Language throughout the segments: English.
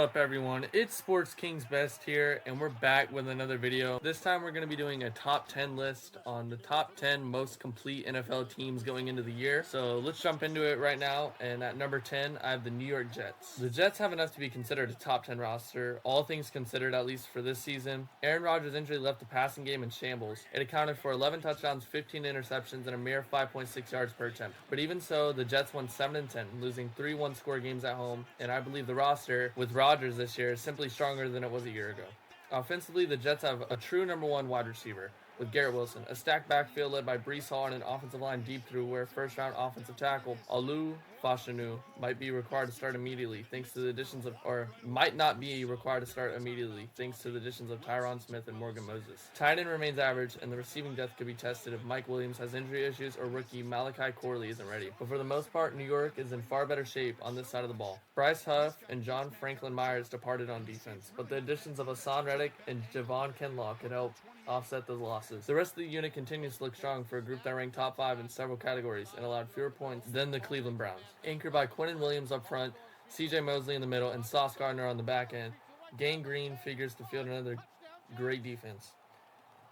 up, everyone? It's Sports Kings Best here, and we're back with another video. This time we're going to be doing a top 10 list on the top 10 most complete NFL teams going into the year. So let's jump into it right now. And at number 10, I have the New York Jets. The Jets have enough to be considered a top 10 roster, all things considered, at least for this season. Aaron Rodgers' injury left the passing game in shambles. It accounted for 11 touchdowns, 15 interceptions, and a mere 5.6 yards per attempt. But even so, the Jets won 7-10, losing 3 one-score games at home, and I believe the roster with Rodgers this year is simply stronger than it was a year ago. Offensively, the Jets have a true number one wide receiver with Garrett Wilson, a stacked backfield led by Breece Hall, and an offensive line deep through where first-round offensive tackle Olu Fashanu might be required to start immediately thanks to the additions of, or might not be required to start immediately thanks to the additions of Tyron Smith and Morgan Moses. Tight end remains average, and the receiving depth could be tested if Mike Williams has injury issues or rookie Malachi Corley isn't ready. But for the most part, New York is in far better shape on this side of the ball. Bryce Huff and John Franklin Myers departed on defense, but the additions of Hassan Reddick and Javon Kinlaw could help offset those losses. The rest of the unit continues to look strong for a group that ranked top 5 in several categories and allowed fewer points than the Cleveland Browns. Anchored by Quinnen Williams up front, CJ Mosley in the middle, and Sauce Gardner on the back end, Gang Green figures to field another great defense.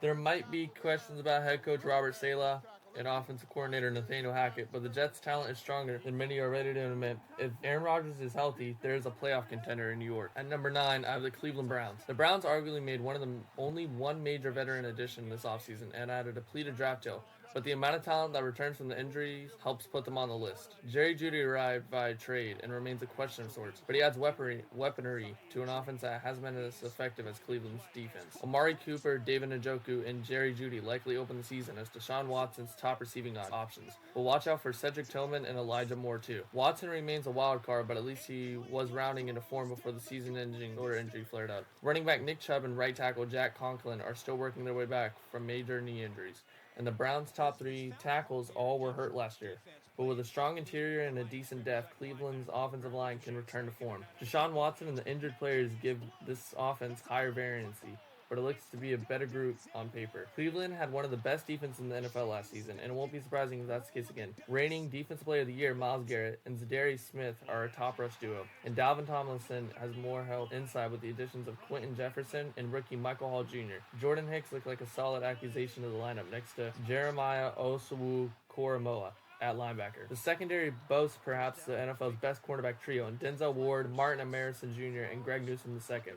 There might be questions about head coach Robert Saleh and offensive coordinator Nathaniel Hackett, but the Jets' talent is stronger than many are ready to admit. If Aaron Rodgers is healthy, there is a playoff contender in New York. At number 9, I have the Cleveland Browns. The Browns arguably made one of the only one major veteran addition this offseason and had a depleted draft deal, but the amount of talent that returns from the injuries helps put them on the list. Jerry Jeudy arrived via trade and remains a question of sorts, but he adds weaponry to an offense that hasn't been as effective as Cleveland's defense. Amari Cooper, David Njoku, and Jerry Jeudy likely open the season as Deshaun Watson's top receiving options, but watch out for Cedric Tillman and Elijah Moore too. Watson remains a wild card, but at least he was rounding into form before the season-ending shoulder injury flared up. Running back Nick Chubb and right tackle Jack Conklin are still working their way back from major knee injuries, and the Browns' top 3 tackles all were hurt last year. But with a strong interior and a decent depth, Cleveland's offensive line can return to form. Deshaun Watson and the injured players give this offense higher variancy, but it looks to be a better group on paper. Cleveland had one of the best defenses in the NFL last season, and it won't be surprising if that's the case again. Reigning Defensive Player of the Year, Myles Garrett and Zadarius Smith are a top rush duo, and Dalvin Tomlinson has more help inside with the additions of Quentin Jefferson and rookie Michael Hall Jr. Jordan Hicks looked like a solid accusation to the lineup next to Jeremiah Owusu-Koramoah at linebacker. The secondary boasts perhaps the NFL's best cornerback trio in Denzel Ward, Martin Emerson Jr., and Greg Newsome II,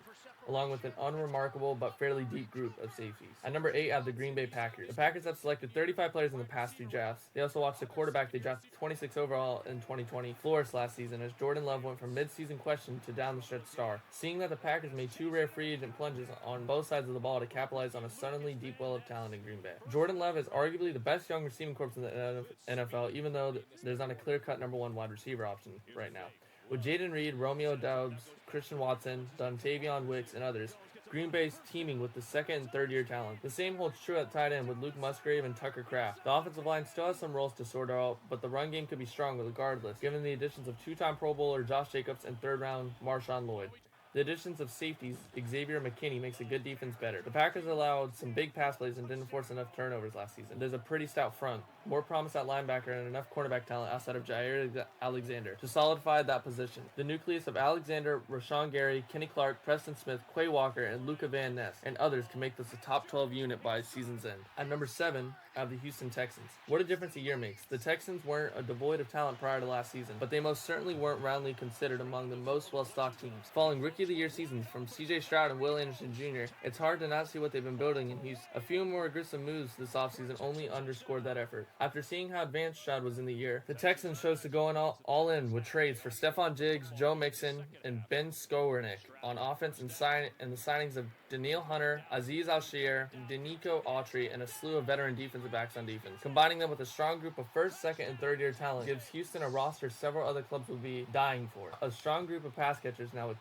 along with an unremarkable but fairly deep group of safeties. At number 8, I have the Green Bay Packers. The Packers have selected 35 players in the past 2 drafts. They also watched the quarterback they drafted 26 overall in 2020 flourish last season as Jordan Love went from mid-season question to down-the-stretch star. Seeing that the Packers made 2 rare free agent plunges on both sides of the ball to capitalize on a suddenly deep well of talent in Green Bay. Jordan Love is arguably the best young receiving corps in the NFL, even though there's not a clear-cut number 1 wide receiver option right now. With Jaden Reed, Romeo Doubs, Christian Watson, Dontavion Wicks, and others, Green Bay's teaming with the second and third year talent. The same holds true at tight end with Luke Musgrave and Tucker Kraft. The offensive line still has some roles to sort out, but the run game could be strong regardless, given the additions of 2-time Pro Bowler Josh Jacobs and third-round Marshawn Lloyd. The additions of safeties Xavier McKinney makes a good defense better. The Packers allowed some big pass plays and didn't force enough turnovers last season. There's a pretty stout front, more promise at linebacker, and enough cornerback talent outside of Jair Alexander to solidify that position. The nucleus of Alexander, Rashawn Gary, Kenny Clark, Preston Smith, Quay Walker, and Luca Van Ness, and others can make this a top 12 unit by season's end. At number 7, I have the Houston Texans. What a difference a year makes. The Texans weren't devoid of talent prior to last season, but they most certainly weren't roundly considered among the most well-stocked teams. Following Rookie of the Year seasons from CJ Stroud and Will Anderson Jr., it's hard to not see what they've been building in Houston. A few more aggressive moves this offseason only underscored that effort. After seeing how advanced Stroud was in the year, the Texans chose to go all in with trades for Stephon Diggs, Joe Mixon, and Ben Skowronek on offense and the signings of Danielle Hunter, Aziz Al-Shir, Denico Autry, and a slew of veteran defensive backs on defense. Combining them with a strong group of first, second, and third year talent gives Houston a roster several other clubs will be dying for. A strong group of pass catchers now with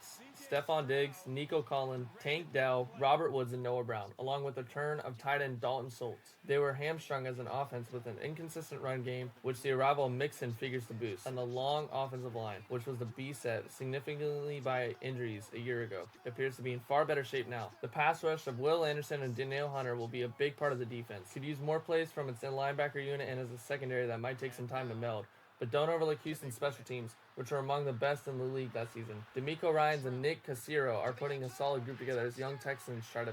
Stephon Diggs, Nico Collins, Tank Dell, Robert Woods, and Noah Brown, along with the return of tight end Dalton Schultz. They were hamstrung as an offense with an inconsistent run game, which the arrival of Mixon figures to boost, and the long offensive line, which was the beset significantly by injuries a year ago, appears to be in far better shape now. The pass rush of Will Anderson and Danielle Hunter will be a big part of the defense. Could use more plays from its linebacker unit and as a secondary that might take some time to meld. But don't overlook Houston's special teams. which are among the best in the league that season. D'Amico Ryans and Nick Cassiro are putting a solid group together as young Texans try to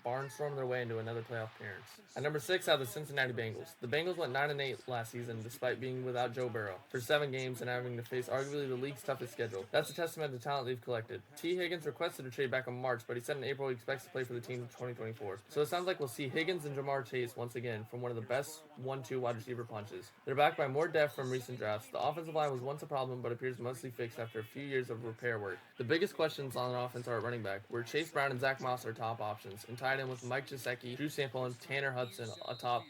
barnstorm their way into another playoff appearance. At number 6, I have the Cincinnati Bengals. The Bengals went 9-8 last season despite being without Joe Burrow for 7 games and having to face arguably the league's toughest schedule. That's a testament to the talent they've collected. T. Higgins requested a trade back in March, but he said in April he expects to play for the team in 2024. So it sounds like we'll see Higgins and Jamar Chase once again from one of the best 1-2 wide receiver punches. They're backed by more depth from recent drafts. The offensive line was once a problem, but appears mostly fixed after a few years of repair work. The biggest questions on offense are at running back, where Chase Brown and Zach Moss are top options, and tied in with Mike Gesicki, Drew Sample, and Tanner Hudson atop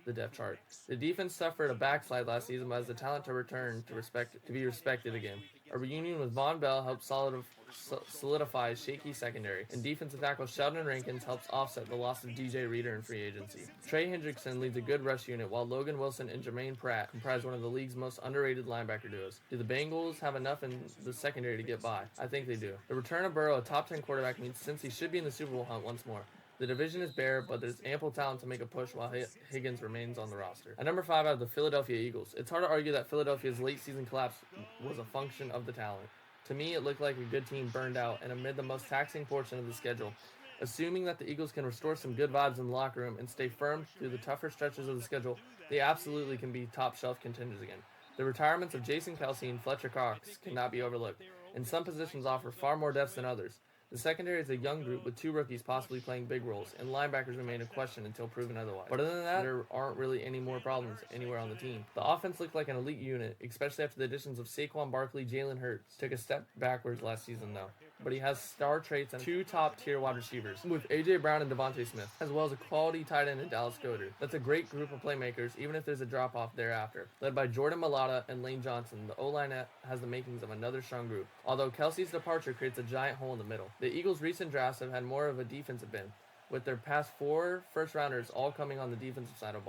the depth chart. The defense suffered a backslide last season, but has the talent to return to be respected again. A reunion with Von Bell helped solidify a shaky secondary, and defensive tackle Sheldon Rankins helps offset the loss of DJ Reader in free agency. Trey Hendrickson leads a good rush unit, while Logan Wilson and Jermaine Pratt comprise one of the league's most underrated linebacker duos. Do the Bengals have enough in the secondary to get by? I think they do. The return of Burrow, a top 10 quarterback, means Cincy should be in the Super Bowl hunt once more. The division is bare, but there's ample talent to make a push while Higgins remains on the roster. At number 5, I have the Philadelphia Eagles. It's hard to argue that Philadelphia's late season collapse was a function of the talent. To me, it looked like a good team burned out and amid the most taxing portion of the schedule. Assuming that the Eagles can restore some good vibes in the locker room and stay firm through the tougher stretches of the schedule, they absolutely can be top shelf contenders again. The retirements of Jason Kelce and Fletcher Cox cannot be overlooked, and some positions offer far more depth than others. The secondary is a young group with 2 rookies possibly playing big roles, and linebackers remain a question until proven otherwise. But other than that, there aren't really any more problems anywhere on the team. The offense looked like an elite unit, especially after the additions of Saquon Barkley, Jalen Hurts. Took a step backwards last season though, but he has star traits and 2 top-tier wide receivers, with A.J. Brown and Devontae Smith, as well as a quality tight end in Dallas Goedert. That's a great group of playmakers, even if there's a drop-off thereafter. Led by Jordan Mailata and Lane Johnson, the O-line has the makings of another strong group, although Kelce's departure creates a giant hole in the middle. The Eagles' recent drafts have had more of a defensive bend, with their past 4 first-rounders all coming on the defensive side of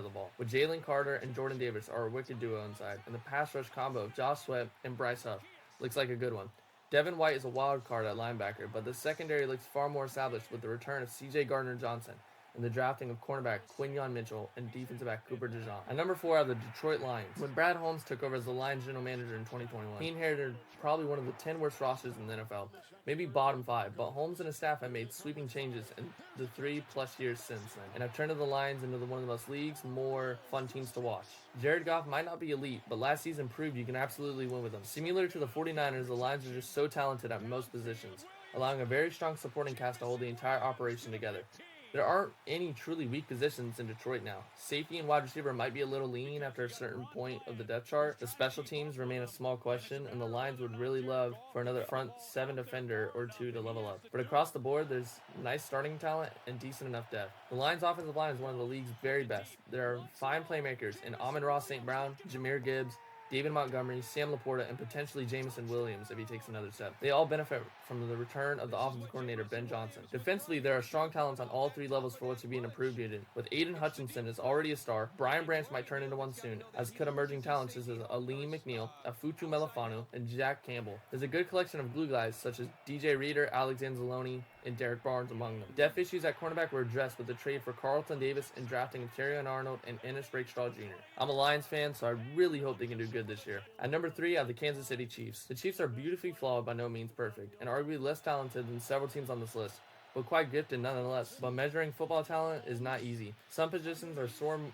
the ball, with Jalen Carter and Jordan Davis are a wicked duo inside, and the pass rush combo of Josh Sweat and Bryce Huff looks like a good one. Devin White is a wild card at linebacker, but the secondary looks far more established with the return of C.J. Gardner-Johnson and the drafting of cornerback Quinyon Mitchell and defensive back Cooper DeJean. At number 4 are the Detroit Lions. When Brad Holmes took over as the Lions general manager in 2021, he inherited probably one of the 10 worst rosters in the NFL, maybe bottom 5, but Holmes and his staff have made sweeping changes in the 3+ years since then, and have turned the Lions into one of the most league's more fun teams to watch. Jared Goff might not be elite, but last season proved you can absolutely win with them. Similar to the 49ers, the Lions are just so talented at most positions, allowing a very strong supporting cast to hold the entire operation together. There aren't any truly weak positions in Detroit now. Safety and wide receiver might be a little lean after a certain point of the depth chart. The special teams remain a small question, and the Lions would really love for another front 7 defender or 2 to level up. But across the board, there's nice starting talent and decent enough depth. The Lions' offensive line is one of the league's very best. There are fine playmakers in Amon-Ra St. Brown, Jahmyr Gibbs, David Montgomery, Sam Laporta, and potentially Jameson Williams if he takes another step. They all benefit from the return of the offensive coordinator Ben Johnson. Defensively, there are strong talents on all 3 levels for what to be an improved unit. With Aiden Hutchinson is already a star, Brian Branch might turn into one soon, as could emerging talents such as Aleem McNeil, Afutu Melifanu, and Jack Campbell. There's a good collection of glue guys such as DJ Reader, Alex Anzalone, and Derek Barnes among them. Depth issues at cornerback were addressed with the trade for Carlton Davis and drafting of Terrion Arnold and Ennis Rakestraw Jr. I'm a Lions fan, so I really hope they can do good this year. At number 3, I have the Kansas City Chiefs. The Chiefs are beautifully flawed, by no means perfect, and arguably less talented than several teams on this list, but quite gifted nonetheless. But measuring football talent is not easy. Some positions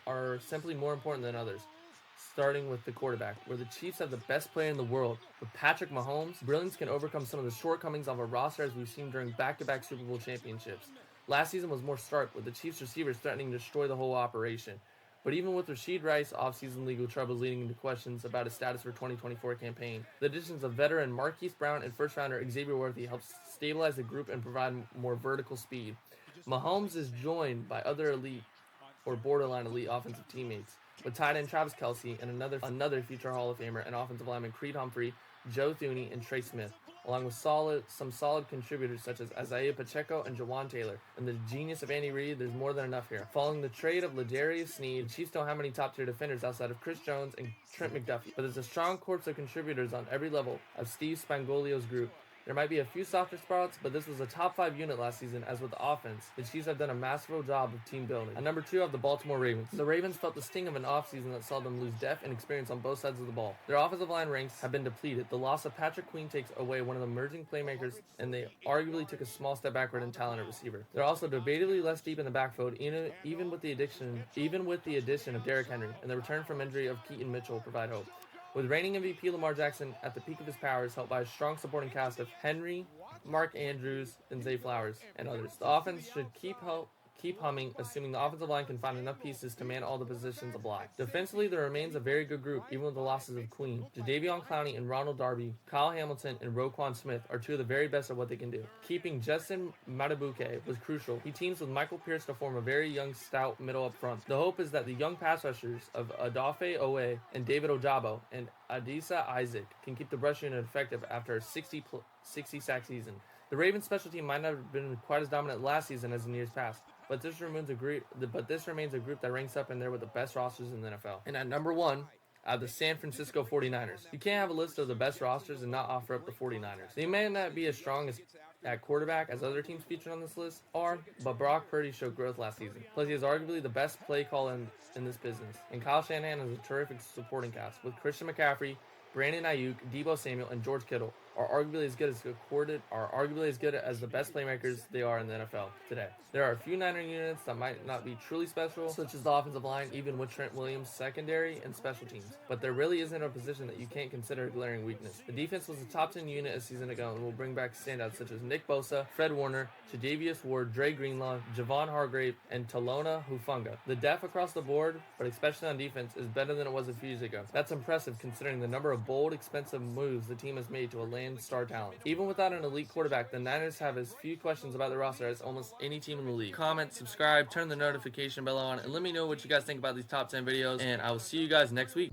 are simply more important than others, starting with the quarterback, where the Chiefs have the best player in the world. With Patrick Mahomes, brilliance can overcome some of the shortcomings of a roster as we've seen during back-to-back Super Bowl championships. Last season was more stark, with the Chiefs receivers threatening to destroy the whole operation. But even with Rashid Rice offseason legal troubles leading into questions about his status for 2024 campaign, the additions of veteran Marquise Brown and first-rounder Xavier Worthy helped stabilize the group and provide more vertical speed. Mahomes is joined by other elite or borderline elite offensive teammates, with tight end Travis Kelce and another future Hall of Famer and offensive lineman Creed Humphrey, Joe Thuney, and Trey Smith, along with some solid contributors such as Isaiah Pacheco and Jawan Taylor. And the genius of Andy Reid, there's more than enough here. Following the trade of Ladarius Sneed, the Chiefs don't have many top-tier defenders outside of Chris Jones and Trent McDuffie, but there's a strong corps of contributors on every level of Steve Spagnuolo's group. There might be a few softer spots, but this was a top 5 unit last season. As with the offense, the Chiefs have done a masterful job of team building. At number 2, I have the Baltimore Ravens. The Ravens felt the sting of an offseason that saw them lose depth and experience on both sides of the ball. Their offensive line ranks have been depleted. The loss of Patrick Queen takes away one of the emerging playmakers, and they arguably took a small step backward in talent at receiver. They're also debatably less deep in the backfield, even with the addition of Derrick Henry, and the return from injury of Keaton Mitchell provide hope. With reigning MVP Lamar Jackson at the peak of his powers, helped by a strong supporting cast of Henry, Mark Andrews, and Zay Flowers, and others, the offense should keep humming, assuming the offensive line can find enough pieces to man all the positions of line. Defensively, there remains a very good group, even with the losses of Queen. Jadeveon Clowney and Ronald Darby, Kyle Hamilton, and Roquan Smith are two of the very best at what they can do. Keeping Justin Matabuke was crucial. He teams with Michael Pierce to form a very young, stout middle up front. The hope is that the young pass rushers of Adafe Owe and David Ojabo and Adisa Isaac can keep the rush unit effective after a 60-sack season. The Ravens special team might not have been quite as dominant last season as in years past, but this remains a group that ranks up in there with the best rosters in the NFL. And at number 1, the San Francisco 49ers. You can't have a list of the best rosters and not offer up the 49ers. They may not be as strong at quarterback as other teams featured on this list are, but Brock Purdy showed growth last season. Plus, he is arguably the best play call in this business. And Kyle Shanahan has a terrific supporting cast with Christian McCaffrey, Brandon Ayuk, Deebo Samuel, and George Kittle are arguably as good as the best playmakers they are in the NFL today. There are a few Niner units that might not be truly special, such as the offensive line, even with Trent Williams' secondary and special teams. But there really isn't a position that you can't consider a glaring weakness. The defense was a top 10 unit a season ago and will bring back standouts such as Nick Bosa, Fred Warner, Tre'Davious Ward, Dre Greenlaw, Javon Hargrave, and Talona Hufanga. The depth across the board, but especially on defense, is better than it was a few years ago. That's impressive considering the number of bold, expensive moves the team has made to land star talent. Even without an elite quarterback, the Niners have as few questions about the roster as almost any team in the league. Comment, subscribe, turn the notification bell on, and let me know what you guys think about these top 10 videos, and I will see you guys next week.